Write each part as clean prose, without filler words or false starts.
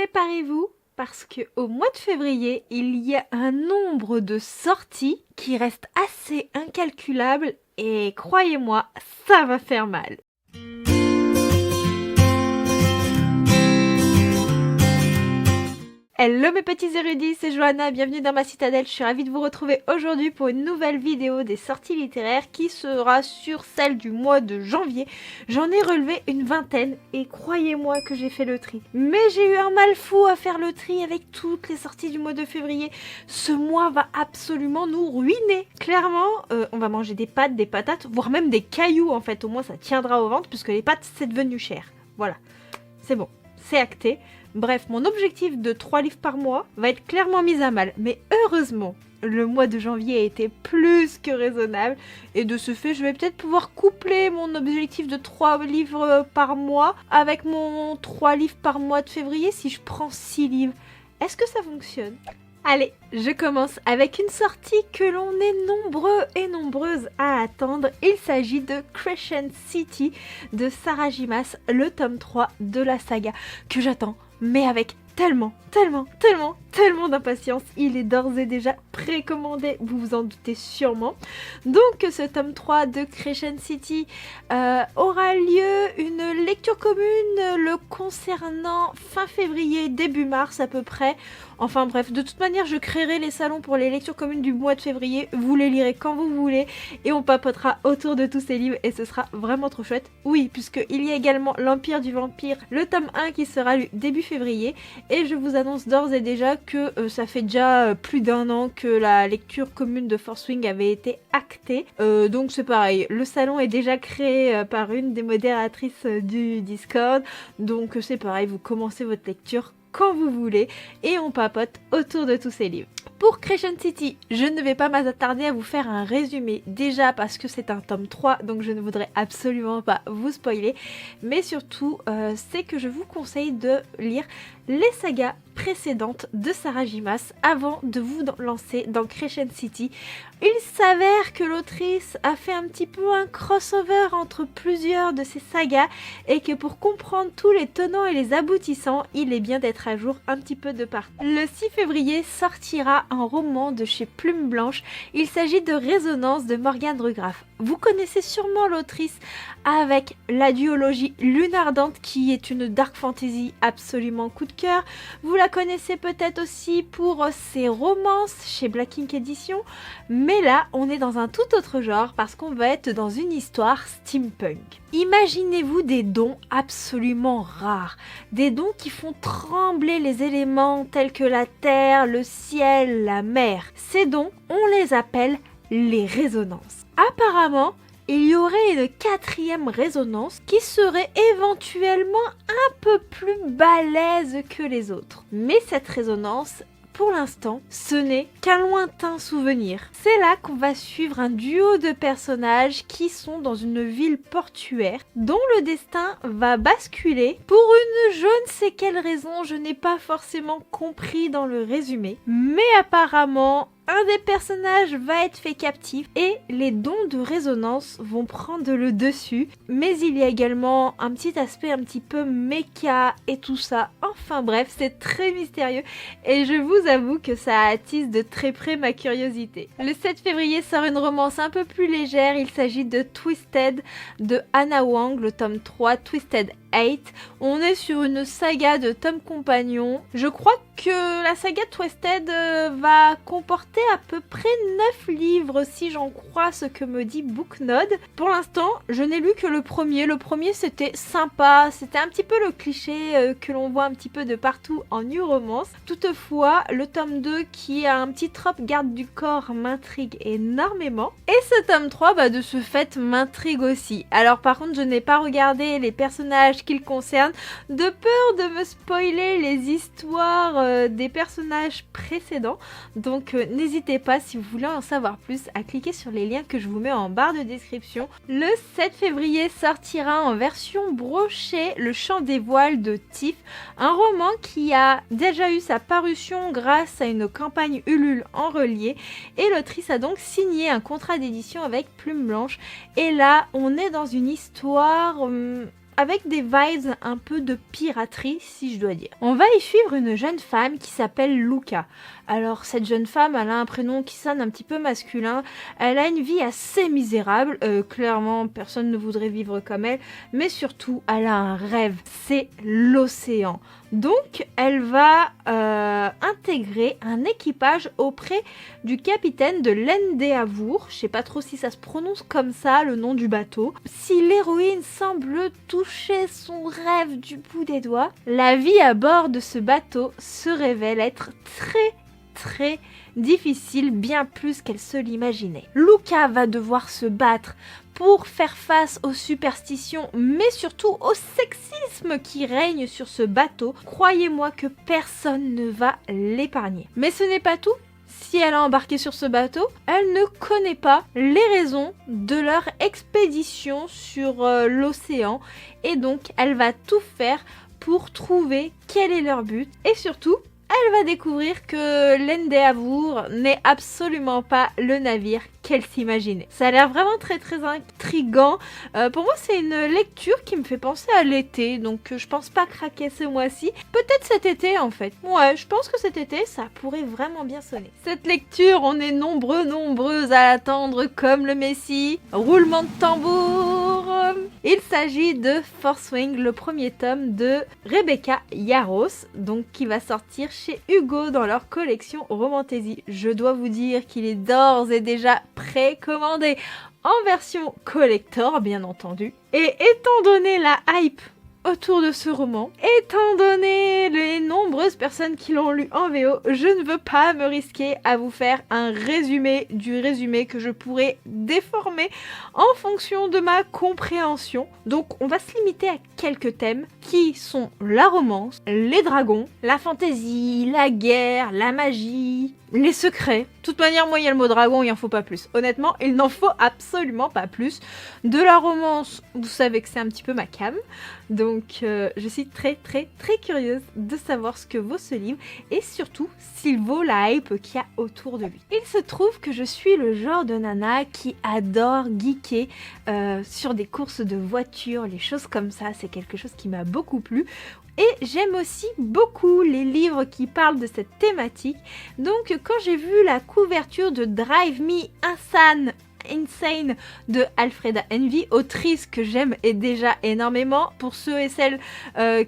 préparez-vous parce que au mois de février, il y a un nombre de sorties qui reste assez incalculable et croyez-moi, ça va faire mal. Hello mes petits érudits, c'est Johanna, bienvenue dans ma citadelle. Je suis ravie de vous retrouver aujourd'hui pour une nouvelle vidéo des sorties littéraires qui sera sur celle du mois de janvier. J'en ai relevé une vingtaine et croyez-moi que j'ai fait le tri. Mais j'ai eu un mal fou à faire le tri avec toutes les sorties du mois de février. Ce mois va absolument nous ruiner. Clairement, on va manger des pâtes, des patates, voire même des cailloux en fait. Au moins ça tiendra au ventre puisque les pâtes c'est devenu cher. Voilà, c'est bon, c'est acté. Bref, mon objectif de 3 livres par mois va être clairement mis à mal. Mais heureusement, le mois de janvier a été plus que raisonnable. Et de ce fait, je vais peut-être pouvoir coupler mon objectif de 3 livres par mois avec mon 3 livres par mois de février si je prends 6 livres. Est-ce que ça fonctionne ? Allez, je commence avec une sortie que l'on est nombreux et nombreuses à attendre. Il s'agit de Crescent City de Sarah J. Maas, le tome 3 de la saga que j'attends, mais avec tellement d'impatience. Il est d'ores et déjà précommandé, vous vous en doutez sûrement. Donc ce tome 3 de Crescent City aura lieu une lecture commune le concernant fin février, début mars à peu près. Enfin bref, de toute manière je créerai les salons pour les lectures communes du mois de février. Vous les lirez quand vous voulez et on papotera autour de tous ces livres et ce sera vraiment trop chouette. Oui, puisqu'il y a également l'Empire du Vampire, le tome 1 qui sera lu début février. Et je vous annonce d'ores et déjà que ça fait déjà plus d'un an que la lecture commune de Fourth Wing avait été actée. Donc c'est pareil, le salon est déjà créé par une des modératrices du Discord. Donc c'est pareil, vous commencez votre lecture quand vous voulez et on papote autour de tous ces livres. Pour Crescent City, je ne vais pas m'attarder à vous faire un résumé, déjà parce que c'est un tome 3, donc je ne voudrais absolument pas vous spoiler, mais surtout, c'est que je vous conseille de lire les sagas précédentes de Sarah J. Maas avant de vous lancer dans Crescent City. Il s'avère que l'autrice a fait un petit peu un crossover entre plusieurs de ces sagas et que pour comprendre tous les tenants et les aboutissants, il est bien d'être à jour un petit peu de partout. Le 6 février sortira un roman de chez Plume Blanche. Il s'agit de Résonance de Morgane Rugraff. Vous connaissez sûrement l'autrice avec la duologie Lune Ardente qui est une dark fantasy absolument coup de cœur. Vous la connaissez peut-être aussi pour ses romances chez Black Ink Edition, mais là on est dans un tout autre genre parce qu'on va être dans une histoire steampunk. Imaginez-vous des dons absolument rares, des dons qui font trembler les éléments tels que la terre, le ciel, la mer. Ces dons, on les appelle les résonances. Apparemment, il y aurait une 4e résonance qui serait éventuellement un peu plus balèze que les autres. Mais cette résonance, pour l'instant, ce n'est qu'un lointain souvenir. C'est là qu'on va suivre un duo de personnages qui sont dans une ville portuaire dont le destin va basculer pour je ne sais quelle raison, je n'ai pas forcément compris dans le résumé. Mais apparemment, un des personnages va être fait captif et les dons de résonance vont prendre le dessus. Mais il y a également un petit aspect un petit peu méca et tout ça. Enfin bref, c'est très mystérieux et je vous avoue que ça attise de très près ma curiosité. Le 7 février sort une romance un peu plus légère. Il s'agit de Twisted de Anna Wang, le tome 3, Twisted 8. On est sur une saga de tomes compagnons. Je crois que la saga Twisted va comporter à peu près 9 livres si j'en crois ce que me dit Booknode. Pour l'instant, je n'ai lu que le premier. Le premier c'était sympa, c'était un petit peu le cliché que l'on voit un petit peu de partout en new romance. Toutefois, le tome 2 qui a un petit trope garde du corps m'intrigue énormément. Et ce tome 3 de ce fait m'intrigue aussi. Alors par contre, je n'ai pas regardé les personnages qu'il concerne de peur de me spoiler les histoires des personnages précédents. Donc n'hésitez pas si vous voulez en savoir plus à cliquer sur les liens que je vous mets en barre de description. Le 7 février sortira en version brochée Le Chant des Voiles de Tiff, un roman qui a déjà eu sa parution grâce à une campagne Ulule en relié et l'autrice a donc signé un contrat d'édition avec Plume Blanche. Et là on est dans une histoire avec des vibes un peu de piraterie, si je dois dire. On va y suivre une jeune femme qui s'appelle Luca. Alors cette jeune femme, elle a un prénom qui sonne un petit peu masculin, elle a une vie assez misérable, clairement personne ne voudrait vivre comme elle, mais surtout elle a un rêve, c'est l'océan. Donc elle va intégrer un équipage auprès du capitaine de l'Endeavour, je sais pas trop si ça se prononce comme ça, le nom du bateau. Si l'héroïne semble toucher son rêve du bout des doigts, la vie à bord de ce bateau se révèle être très difficile, bien plus qu'elle se l'imaginait. Luca va devoir se battre pour faire face aux superstitions, mais surtout au sexisme qui règne sur ce bateau. Croyez-moi que personne ne va l'épargner. Mais ce n'est pas tout. Si elle a embarqué sur ce bateau, elle ne connaît pas les raisons de leur expédition sur l'océan, et donc elle va tout faire pour trouver quel est leur but, et surtout elle va découvrir que l'Endeavour n'est absolument pas le navire qu'elle s'imaginait. Ça a l'air vraiment très intriguant. Pour moi, c'est une lecture qui me fait penser à l'été, donc je pense pas craquer ce mois-ci. Peut-être cet été en fait. Ouais, je pense que cet été, ça pourrait vraiment bien sonner. Cette lecture, on est nombreuses à l'attendre comme le Messie. Roulement de tambour. Il s'agit de Fourth Wing, le premier tome de Rebecca Yarros, donc qui va sortir chez Hugo dans leur collection Romantaisie. Je dois vous dire qu'il est d'ores et déjà précommandé en version collector, bien entendu. Et étant donné la hype autour de ce roman, étant donné les nombreuses personnes qui l'ont lu en VO, je ne veux pas me risquer à vous faire un résumé du résumé que je pourrais déformer en fonction de ma compréhension. Donc on va se limiter à quelques thèmes qui sont la romance, les dragons, la fantaisie, la guerre, la magie, les secrets. De toute manière, moi il y a le mot dragon, il n'en faut pas plus. Honnêtement, il n'en faut absolument pas plus. De la romance, vous savez que c'est un petit peu ma came. Donc je suis très curieuse de savoir ce que vaut ce livre et surtout s'il vaut la hype qu'il y a autour de lui. Il se trouve que je suis le genre de nana qui adore geeker sur des courses de voitures, les choses comme ça, c'est quelque chose qui m'a beaucoup plu. Et j'aime aussi beaucoup les livres qui parlent de cette thématique. Donc quand j'ai vu la couverture de Drive Me Insane de Alfreda Envy, autrice que j'aime et déjà énormément. Pour ceux et celles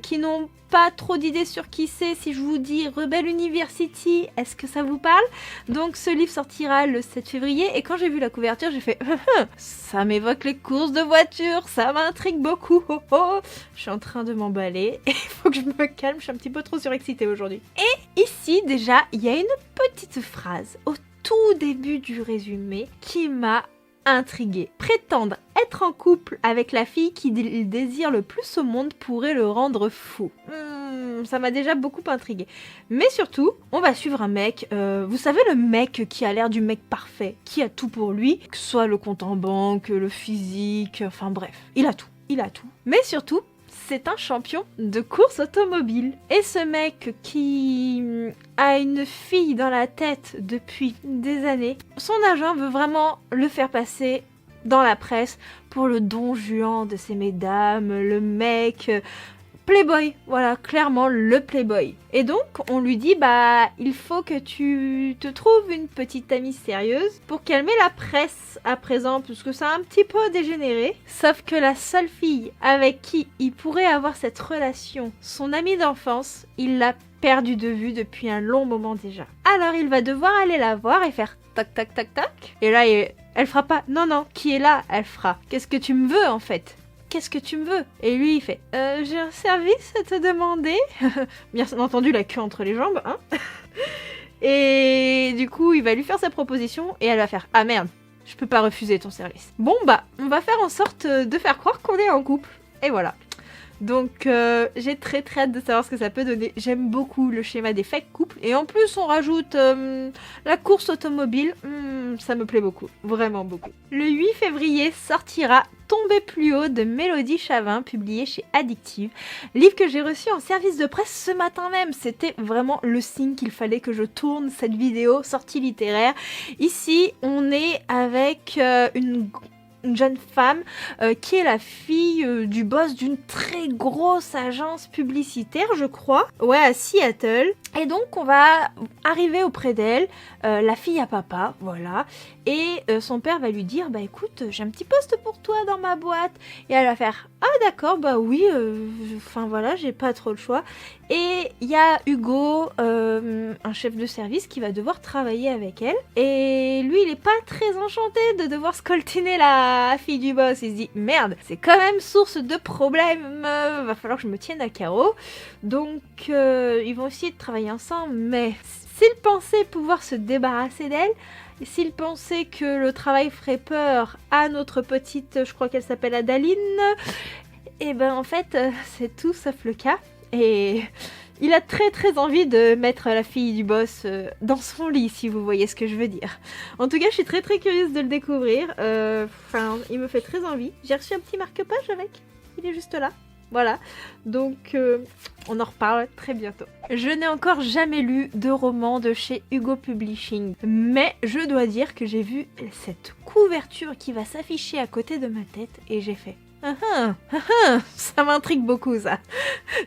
qui n'ont pas trop d'idées sur qui c'est, si je vous dis Rebel University, est-ce que ça vous parle? Donc ce livre sortira le 7 février et quand j'ai vu la couverture, j'ai fait ça m'évoque les courses de voitures, ça m'intrigue beaucoup. Je suis en train de m'emballer et il faut que je me calme, je suis un petit peu trop surexcitée aujourd'hui. Et ici déjà, il y a une petite phrase au tout début du résumé qui m'a intriguée. Prétendre être en couple avec la fille qu'il désire le plus au monde pourrait le rendre fou. Ça m'a déjà beaucoup intriguée. Mais surtout, on va suivre un mec, vous savez le mec qui a l'air du mec parfait, qui a tout pour lui, que ce soit le compte en banque, le physique, enfin bref, il a tout. Mais surtout, c'est un champion de course automobile. Et ce mec qui a une fille dans la tête depuis des années, son agent veut vraiment le faire passer dans la presse pour le don Juan de ces mesdames, le mec playboy, voilà, clairement le playboy. Et donc on lui dit il faut que tu te trouves une petite amie sérieuse pour calmer la presse à présent, puisque ça a un petit peu dégénéré. Sauf que la seule fille avec qui il pourrait avoir cette relation, son amie d'enfance, il l'a perdue de vue depuis un long moment déjà. Alors il va devoir aller la voir et faire tac tac tac tac. Et là elle fera pas non, qui est là, elle fera qu'est-ce que tu me veux en fait? Qu'est-ce que tu me veux? Et lui il fait j'ai un service à te demander. Bien entendu la queue entre les jambes, hein. Et du coup il va lui faire sa proposition et elle va faire ah merde, je peux pas refuser ton service. Bon on va faire en sorte de faire croire qu'on est en couple. Et voilà. Donc j'ai très hâte de savoir ce que ça peut donner. J'aime beaucoup le schéma des fake couples. Et en plus on rajoute la course automobile. Ça me plaît beaucoup, vraiment beaucoup. Le 8 février sortira Tomber plus haut de Mélodie Chavin, publié chez Addictive. Livre que j'ai reçu en service de presse ce matin même. C'était vraiment le signe qu'il fallait que je tourne cette vidéo sortie littéraire. Ici on est avec une une jeune femme qui est la fille du boss d'une très grosse agence publicitaire, je crois. Ouais, à Seattle. Et donc, on va arriver auprès d'elle, la fille à papa, voilà. Et son père va lui dire, bah écoute, j'ai un petit poste pour toi dans ma boîte. Et elle va faire, ah d'accord, bah oui, enfin voilà, j'ai pas trop le choix. Et il y a Hugo, un chef de service, qui va devoir travailler avec elle. Et lui, il est pas très enchanté de devoir scoltiner la fille du boss. Il se dit, merde, c'est quand même source de problèmes, va falloir que je me tienne à carreau. Donc, ils vont essayer de travailler ensemble, mais s'il pensait pouvoir se débarrasser d'elle, s'il pensait que le travail ferait peur à notre petite, je crois qu'elle s'appelle Adaline, et ben en fait, c'est tout sauf le cas. Et il a très très envie de mettre la fille du boss dans son lit, si vous voyez ce que je veux dire. En tout cas, je suis très très curieuse de le découvrir. Enfin, il me fait très envie. J'ai reçu un petit marque-page avec. Il est juste là. Voilà. Donc, on en reparle très bientôt. Je n'ai encore jamais lu de roman de chez Hugo Publishing. Mais je dois dire que j'ai vu cette couverture qui va s'afficher à côté de ma tête et j'ai fait... ça m'intrigue beaucoup ça.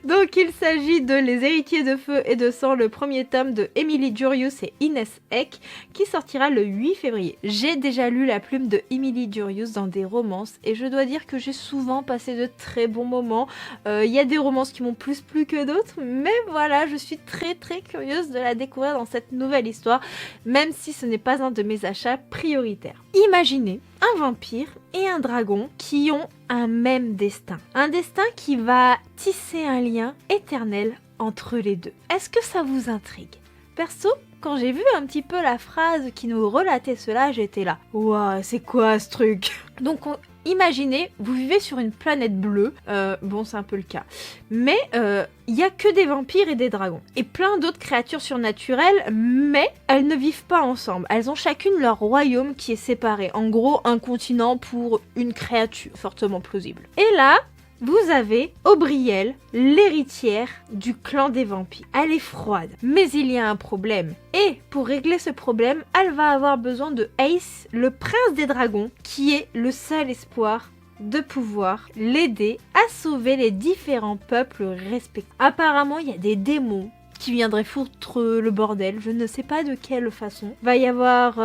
Donc il s'agit de Les Héritiers de Feu et de Sang, le premier tome de Emily Durius et Inès Eck, qui sortira le 8 février. J'ai déjà lu La Plume de Emily Durius dans des romances et je dois dire que j'ai souvent passé de très bons moments. Il y a des romances qui m'ont plus plu que d'autres, mais voilà, je suis très très curieuse de la découvrir dans cette nouvelle histoire, même si ce n'est pas un de mes achats prioritaires. Imaginez un vampire et un dragon qui ont un même destin. Un destin qui va tisser un lien éternel entre les deux. Est-ce que ça vous intrigue? Perso, quand j'ai vu un petit peu la phrase qui nous relatait cela, j'étais là. Ouah, c'est quoi ce truc? Donc imaginez, vous vivez sur une planète bleue, bon c'est un peu le cas, mais il n'y a que des vampires et des dragons, et plein d'autres créatures surnaturelles, mais elles ne vivent pas ensemble, elles ont chacune leur royaume qui est séparé, en gros un continent pour une créature, fortement plausible. Et là, vous avez Aubrielle, l'héritière du clan des vampires. Elle est froide, mais il y a un problème. Et pour régler ce problème, elle va avoir besoin de Ace, le prince des dragons, qui est le seul espoir de pouvoir l'aider à sauver les différents peuples respectifs. Apparemment, il y a des démons qui viendraient foutre le bordel, je ne sais pas de quelle façon. Va y avoir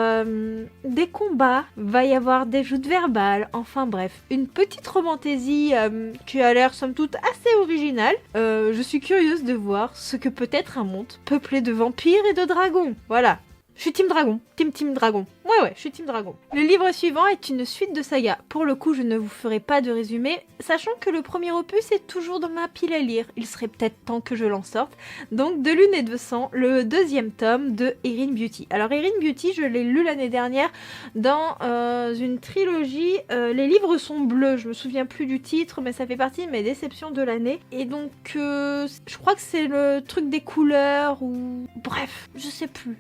des combats, va y avoir des joutes verbales, enfin bref, une petite romantaisie qui a l'air somme toute assez originale. Je suis curieuse de voir ce que peut être un monde peuplé de vampires et de dragons. Voilà. Je suis team dragon, team dragon. Ouais, je suis team dragon. Le livre suivant est une suite de saga. Pour le coup, je ne vous ferai pas de résumé, sachant que le premier opus est toujours dans ma pile à lire. Il serait peut-être temps que je l'en sorte. Donc, De Lune et de Sang, le deuxième tome de Erin Beauty. Alors, Erin Beauty, je l'ai lu l'année dernière dans une trilogie. Les livres sont bleus, je me souviens plus du titre, mais ça fait partie de mes déceptions de l'année. Et donc, je crois que c'est le truc des couleurs ou... Bref, je sais plus.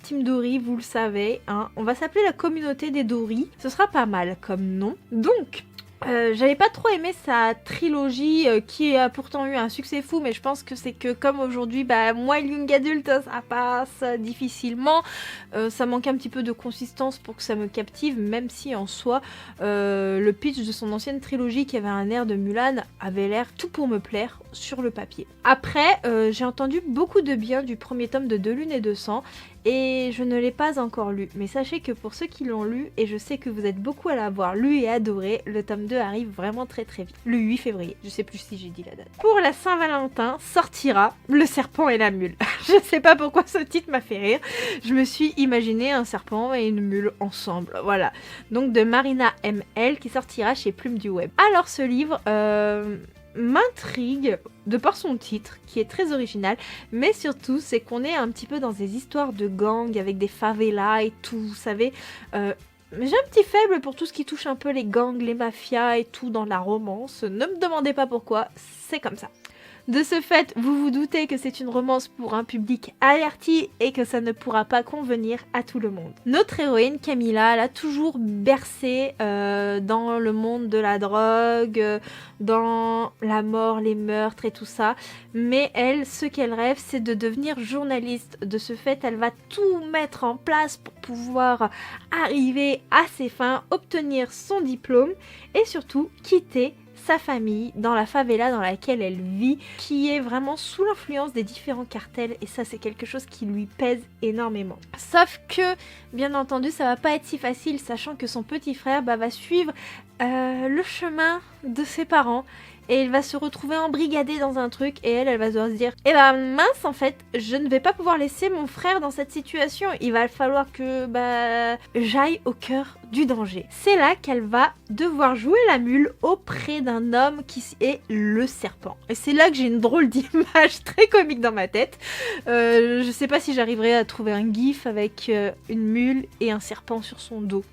Team Dory, vous le savez, hein. On va s'appeler la communauté des Dory. Ce sera pas mal comme nom. Donc, j'avais pas trop aimé sa trilogie qui a pourtant eu un succès fou, mais je pense que c'est que comme aujourd'hui, moi young adulte, ça passe difficilement. Ça manque un petit peu de consistance pour que ça me captive, même si en soi, le pitch de son ancienne trilogie qui avait un air de Mulan avait l'air tout pour me plaire sur le papier. Après, j'ai entendu beaucoup de bien du premier tome de De Lune et de Sang, et je ne l'ai pas encore lu, mais sachez que pour ceux qui l'ont lu, et je sais que vous êtes beaucoup à l'avoir lu et adoré, le tome 2 arrive vraiment très très vite, le 8 février, je sais plus si j'ai dit la date. Pour la Saint-Valentin, sortira Le Serpent et la Mule. Je sais pas pourquoi ce titre m'a fait rire, je me suis imaginé un serpent et une mule ensemble, voilà. Donc de Marina M.L. qui sortira chez Plume du Web. Alors ce livre... m'intrigue de par son titre qui est très original, mais surtout c'est qu'on est un petit peu dans des histoires de gangs avec des favelas et tout, vous savez. J'ai un petit faible pour tout ce qui touche un peu les gangs, les mafias et tout dans la romance. Ne me demandez pas pourquoi, c'est comme ça. De ce fait, vous vous doutez que c'est une romance pour un public averti et que ça ne pourra pas convenir à tout le monde. Notre héroïne Camilla, elle a toujours bercé dans le monde de la drogue, dans la mort, les meurtres et tout ça. Mais elle, ce qu'elle rêve, c'est de devenir journaliste. De ce fait, elle va tout mettre en place pour pouvoir arriver à ses fins, obtenir son diplôme et surtout quitter sa famille dans la favela dans laquelle elle vit, qui est vraiment sous l'influence des différents cartels, et ça c'est quelque chose qui lui pèse énormément. Sauf que, bien entendu, ça va pas être si facile, sachant que son petit frère va suivre le chemin de ses parents, et il va se retrouver embrigadé dans un truc, et elle va devoir se dire eh ben mince, en fait je ne vais pas pouvoir laisser mon frère dans cette situation, il va falloir que j'aille au cœur du danger. C'est là qu'elle va devoir jouer la mule auprès d'un homme qui est le serpent. Et c'est là que j'ai une drôle d'image très comique dans ma tête. Je sais pas si j'arriverai à trouver un gif avec une mule et un serpent sur son dos.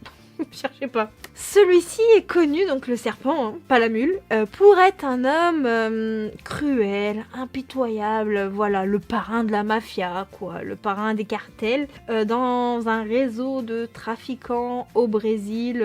Cherchez pas. Celui-ci est connu, donc le serpent, hein, pas la mule, pour être un homme cruel, impitoyable, voilà, le parrain de la mafia, quoi, le parrain des cartels, dans un réseau de trafiquants au Brésil,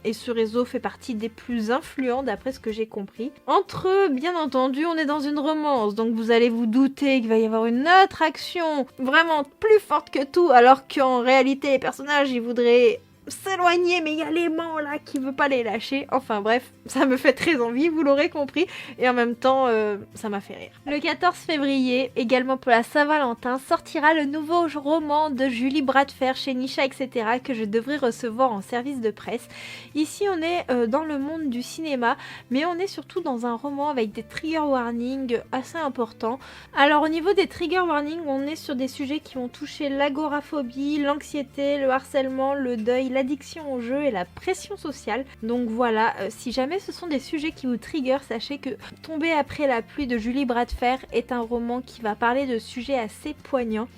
et ce réseau fait partie des plus influents d'après ce que j'ai compris. Entre eux, bien entendu, on est dans une romance, donc vous allez vous douter qu'il va y avoir une autre action vraiment plus forte que tout, alors qu'en réalité les personnages ils voudraient s'éloigner, mais il y a l'aimant là qui veut pas les lâcher. Enfin bref, ça me fait très envie, vous l'aurez compris, et en même temps ça m'a fait rire. Le 14 février, également pour la Saint-Valentin, sortira le nouveau roman de Julie Bradfer chez Nisha, etc., que je devrais recevoir en service de presse. Ici on est dans le monde du cinéma, mais on est surtout dans un roman avec des trigger warnings assez importants. Alors au niveau des trigger warnings, on est sur des sujets qui vont toucher l'agoraphobie, l'anxiété, le harcèlement, le deuil, l'addiction au jeu et la pression sociale. Donc voilà, si jamais ce sont des sujets qui vous trigger, sachez que Tomber après la pluie de Julie Bradfer est un roman qui va parler de sujets assez poignants.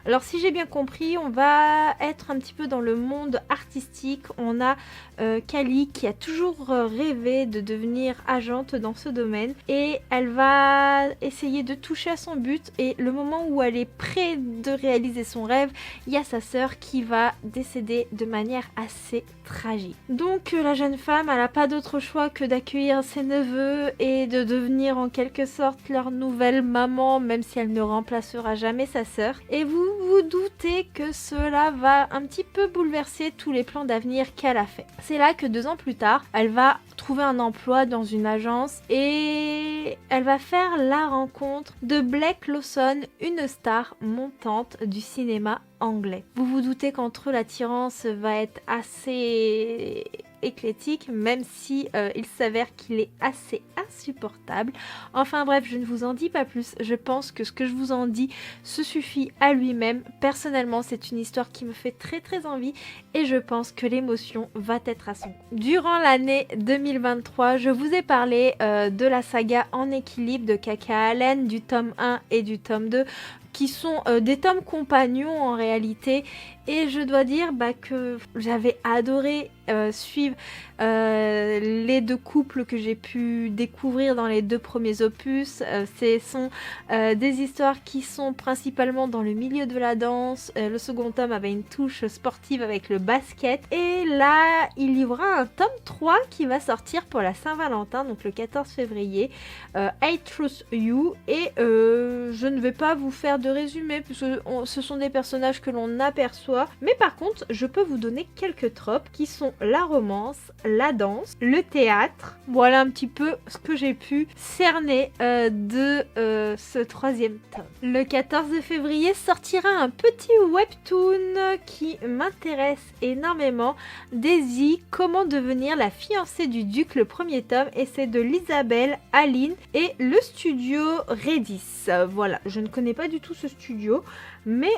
Alors si j'ai bien compris, on va être un petit peu dans le monde artistique. On a Kali qui a toujours rêvé de devenir agente dans ce domaine, et elle va essayer de toucher à son but, et le moment où elle est près de réaliser son rêve, il y a sa sœur qui va décéder de manière assez tragique. Donc la jeune femme, elle n'a pas d'autre choix que d'accueillir ses neveux et de devenir en quelque sorte leur nouvelle maman, même si elle ne remplacera jamais sa sœur. Et vous vous doutez que cela va un petit peu bouleverser tous les plans d'avenir qu'elle a fait. C'est là que 2 ans plus tard, elle va trouver un emploi dans une agence et elle va faire la rencontre de Blake Lawson, une star montante du cinéma anglais. Vous vous doutez qu'entre eux l'attirance va être assez éclectique, même si il s'avère qu'il est assez insupportable. Enfin bref, je ne vous en dis pas plus. Je pense que ce que je vous en dis se suffit à lui-même. Personnellement, c'est une histoire qui me fait très très envie, et je pense que l'émotion va être à son compte. Durant l'année 2023, je vous ai parlé de la saga En équilibre de Kaka Allen, du tome 1 et du tome 2, qui sont des tomes compagnons en réalité, et je dois dire que j'avais adoré suivre les 2 couples que j'ai pu découvrir dans les 2 premiers opus. Ce sont des histoires qui sont principalement dans le milieu de la danse. Le second tome avait une touche sportive avec le basket, et là il y aura un tome 3 qui va sortir pour la Saint-Valentin, donc le 14 février, I Trust You, et je ne vais pas vous faire de résumé puisque ce sont des personnages que l'on aperçoit, mais par contre je peux vous donner quelques tropes qui sont la romance, la danse, le théâtre. Voilà un petit peu ce que j'ai pu cerner de ce 3e tome. Le 14 février sortira un petit webtoon qui m'intéresse énormément, Daisy, comment devenir la fiancée du duc, le 1er tome, et c'est de l'Isabelle Aline et le studio Redis. Voilà, je ne connais pas du tout ce studio, mais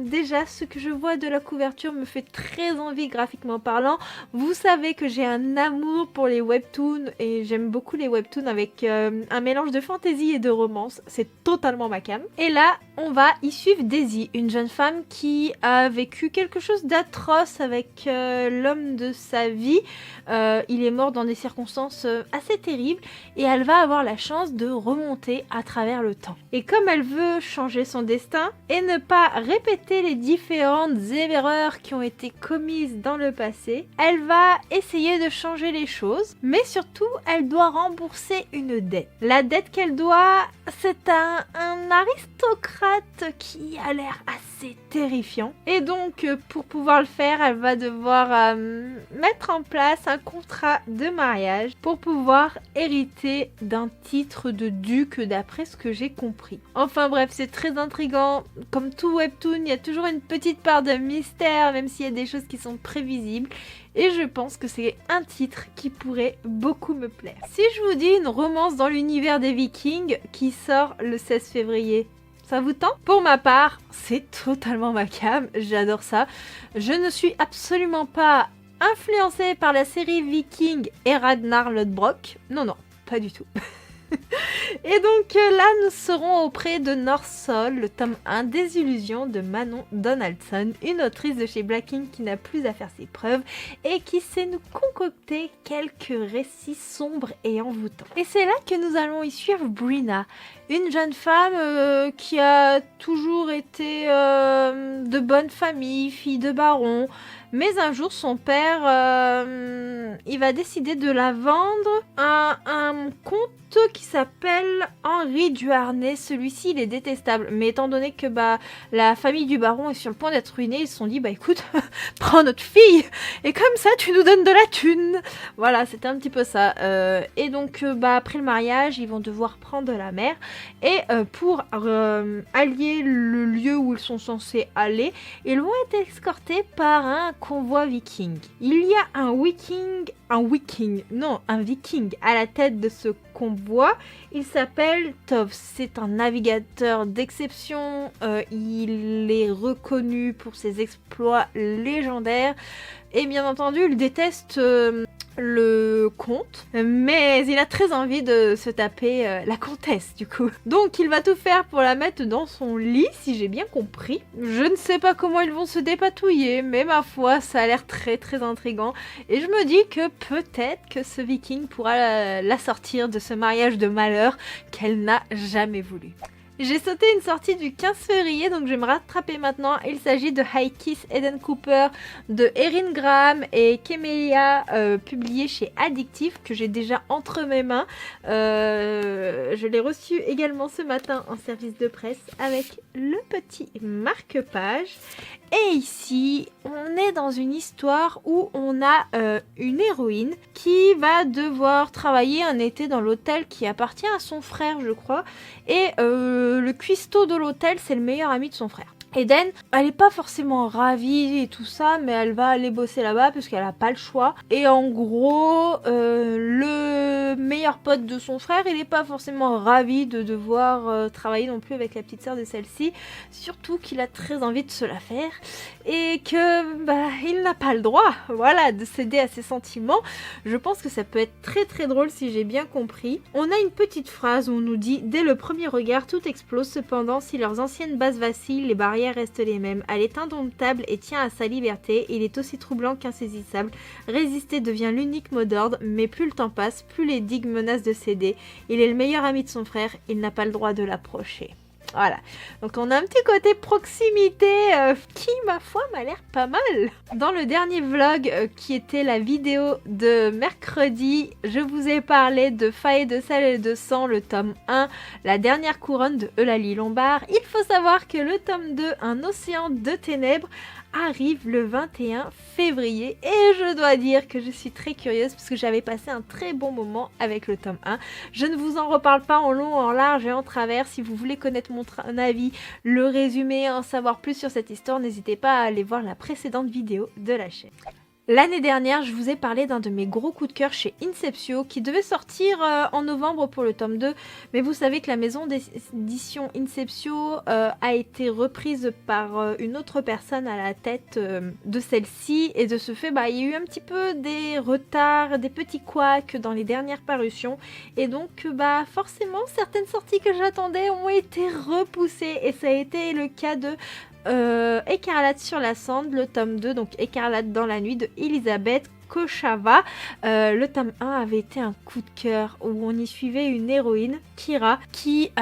déjà ce que je vois de la couverture me fait très envie graphiquement parlant. Vous savez que j'ai un amour pour les webtoons, et j'aime beaucoup les webtoons avec un mélange de fantasy et de romance, c'est totalement ma came. Et là on va y suivre Daisy, une jeune femme qui a vécu quelque chose d'atroce avec l'homme de sa vie. Il est mort dans des circonstances assez terribles et elle va avoir la chance de remonter à travers le temps. Et comme elle veut changer son destin et ne pas répéter les différentes erreurs qui ont été commises dans le passé, elle va essayer de changer les choses, mais surtout elle doit rembourser une dette. La dette qu'elle doit, c'est un aristocrate qui a l'air assez terrifiant. Et donc pour pouvoir le faire, elle va devoir mettre en place un contrat de mariage pour pouvoir hériter d'un titre de duc d'après ce que j'ai compris. Enfin bref, c'est très intriguant. Comme tout webtoon, il y a toujours une petite part de mystère, même s'il y a des choses qui sont prévisibles. Et je pense que c'est un titre qui pourrait beaucoup me plaire. Si je vous dis une romance dans l'univers des Vikings qui sort le 16 février, ça vous tente? Pour ma part, c'est totalement ma came, j'adore ça. Je ne suis absolument pas influencée par la série Viking et Ragnar Lodbrok. Non, pas du tout. Et donc là, nous serons auprès de North Soul, le tome 1 des illusions de Manon Donaldson, une autrice de chez Black Ink qui n'a plus à faire ses preuves et qui sait nous concocter quelques récits sombres et envoûtants. Et c'est là que nous allons y suivre Brina, une jeune femme qui a toujours été de bonne famille, fille de baron. Mais un jour, son père, il va décider de la vendre à un comte qui s'appelle Henri Duharnais. Celui-ci, il est détestable. Mais étant donné que la famille du baron est sur le point d'être ruinée, ils se sont dit, écoute, prends notre fille et comme ça, tu nous donnes de la thune. Voilà, c'était un petit peu ça. Et donc, après le mariage, ils vont devoir prendre la mer. Et pour allier le lieu où ils sont censés aller, ils vont être escortés par un convoi viking. Il y a un viking à la tête de ce convoi. Il s'appelle Tov. C'est un navigateur d'exception. Il est reconnu pour ses exploits légendaires. Et bien entendu, il déteste le comte, mais il a très envie de se taper la comtesse du coup. Donc il va tout faire pour la mettre dans son lit, si j'ai bien compris. Je ne sais pas comment ils vont se dépatouiller, mais ma foi, ça a l'air très très intriguant. Et je me dis que peut-être que ce viking pourra la sortir de ce mariage de malheur qu'elle n'a jamais voulu. J'ai sauté une sortie du 15 février, donc je vais me rattraper maintenant. Il s'agit de High Kiss Eden Cooper de Erin Graham et Kemelia, publié chez Addictif, que j'ai déjà entre mes mains. Je l'ai reçu également ce matin en service de presse avec le petit marque-page. Et ici, on est dans une histoire où on a une héroïne qui va devoir travailler un été dans l'hôtel qui appartient à son frère, je crois. Et le cuistot de l'hôtel, c'est le meilleur ami de son frère. Eden, elle n'est pas forcément ravie et tout ça, mais elle va aller bosser là-bas parce qu'elle n'a pas le choix. Et en gros, le meilleur pote de son frère, il n'est pas forcément ravi de devoir travailler non plus avec la petite sœur de celle-ci. Surtout qu'il a très envie de se la faire et que il n'a pas le droit, voilà, de céder à ses sentiments. Je pense que ça peut être très très drôle si j'ai bien compris. On a une petite phrase où on nous dit « Dès le premier regard, tout explose. Cependant, si leurs anciennes bases vacillent, les barrières restent les mêmes. Elle est indomptable et tient à sa liberté. Il est aussi troublant qu'insaisissable. Résister devient l'unique mot d'ordre, mais plus le temps passe, plus les digues menacent de céder. Il est le meilleur ami de son frère. Il n'a pas le droit de l'approcher. » Voilà, donc on a un petit côté proximité qui, ma foi, m'a l'air pas mal. Dans le dernier vlog qui était la vidéo de mercredi, je vous ai parlé de Faille de sel et de sang, le tome 1, la dernière couronne de Eulalie Lombard. Il faut savoir que le tome 2, un océan de ténèbres, arrive le 21 février et je dois dire que je suis très curieuse parce que j'avais passé un très bon moment avec le tome 1. Je ne vous en reparle pas en long, en large et en travers. Si vous voulez connaître mon avis, le résumé, en savoir plus sur cette histoire, n'hésitez pas à aller voir la précédente vidéo de la chaîne. L'année dernière, je vous ai parlé d'un de mes gros coups de cœur chez Inceptio qui devait sortir en novembre pour le tome 2. Mais vous savez que la maison d'édition Inceptio a été reprise par une autre personne à la tête de celle-ci. Et de ce fait, il y a eu un petit peu des retards, des petits couacs dans les dernières parutions. Et donc, forcément, certaines sorties que j'attendais ont été repoussées. Et ça a été le cas de Écarlate sur la cendre, le tome 2, donc Écarlate dans la nuit de Elisabeth Kochava. Le tome 1 avait été un coup de cœur où on y suivait une héroïne, Kira, qui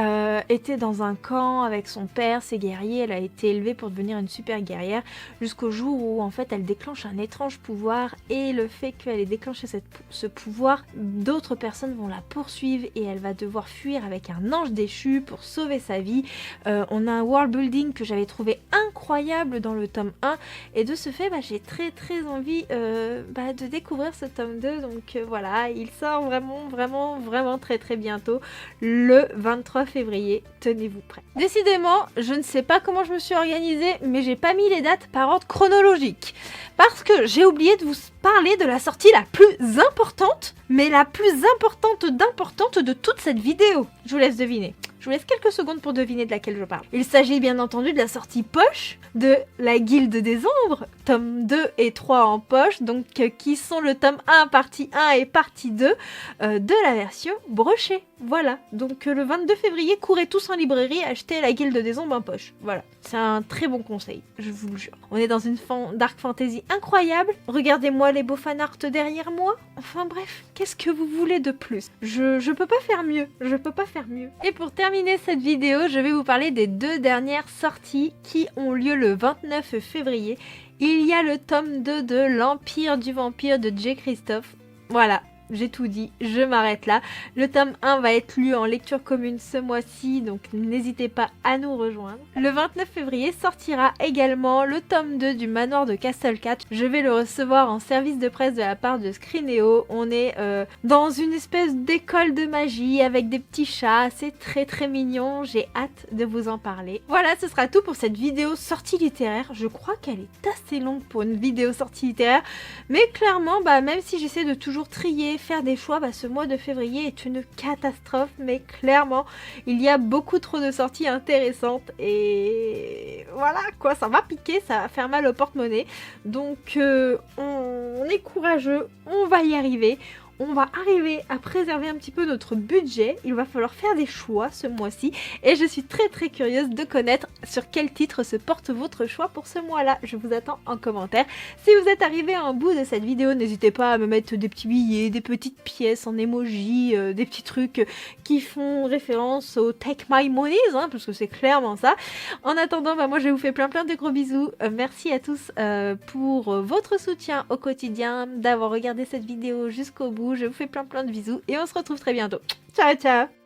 était dans un camp avec son père, ses guerriers. Elle a été élevée pour devenir une super guerrière jusqu'au jour où en fait elle déclenche un étrange pouvoir, et le fait qu'elle ait déclenché ce pouvoir, d'autres personnes vont la poursuivre et elle va devoir fuir avec un ange déchu pour sauver sa vie. On a un world building que j'avais trouvé incroyable dans le tome 1, et de ce fait j'ai très très envie de découvrir ce tome 2. Donc voilà, il sort vraiment très très bientôt, le 23 février. Tenez-vous prêts. Décidément, je ne sais pas comment je me suis organisée, mais j'ai pas mis les dates par ordre chronologique parce que j'ai oublié de vous parler de la sortie la plus importante, mais la plus importante de toute cette vidéo. Je vous laisse deviner. Je vous laisse quelques secondes pour deviner de laquelle je parle. Il s'agit bien entendu de la sortie poche de la Guilde des Ombres, tome 2 et 3 en poche, donc qui sont le tome 1, partie 1 et partie 2 de la version brochée. Voilà, donc le 22 février, courez tous en librairie, achetez la Guilde des Ombres en poche. Voilà, c'est un très bon conseil, je vous le jure. On est dans une dark fantasy incroyable, regardez-moi les beaux fanarts derrière moi. Enfin bref, qu'est-ce que vous voulez de plus? Je peux pas faire mieux, Et pour terminer cette vidéo, je vais vous parler des 2 dernières sorties qui ont lieu le 29 février. Il y a le tome 2 de l'Empire du Vampire de J. Christophe. Voilà. J'ai tout dit, je m'arrête là. Le tome 1 va être lu en lecture commune ce mois-ci, donc n'hésitez pas à nous rejoindre. Le 29 février sortira également le tome 2 du Manoir de Castlecat. Je vais le recevoir en service de presse de la part de Scrineo. On est dans une espèce d'école de magie avec des petits chats, c'est très très mignon, j'ai hâte de vous en parler. Voilà, ce sera tout pour cette vidéo sortie littéraire. Je crois qu'elle est assez longue pour une vidéo sortie littéraire, mais clairement, même si j'essaie de toujours trier, faire des choix, ce mois de février est une catastrophe, mais clairement il y a beaucoup trop de sorties intéressantes et voilà quoi, ça va piquer, ça va faire mal au porte-monnaie, donc on est courageux, on va y arriver. On va arriver à préserver un petit peu notre budget, il va falloir faire des choix ce mois-ci et je suis très très curieuse de connaître sur quel titre se porte votre choix pour ce mois-là. Je vous attends en commentaire. Si vous êtes arrivé à un bout de cette vidéo, n'hésitez pas à me mettre des petits billets, des petites pièces en emoji, des petits trucs qui font référence au Take My Monies, parce que c'est clairement ça. En attendant, moi je vous fais plein de gros bisous. Merci à tous pour votre soutien au quotidien, d'avoir regardé cette vidéo jusqu'au bout. Je vous fais plein de bisous et on se retrouve très bientôt. Ciao ciao.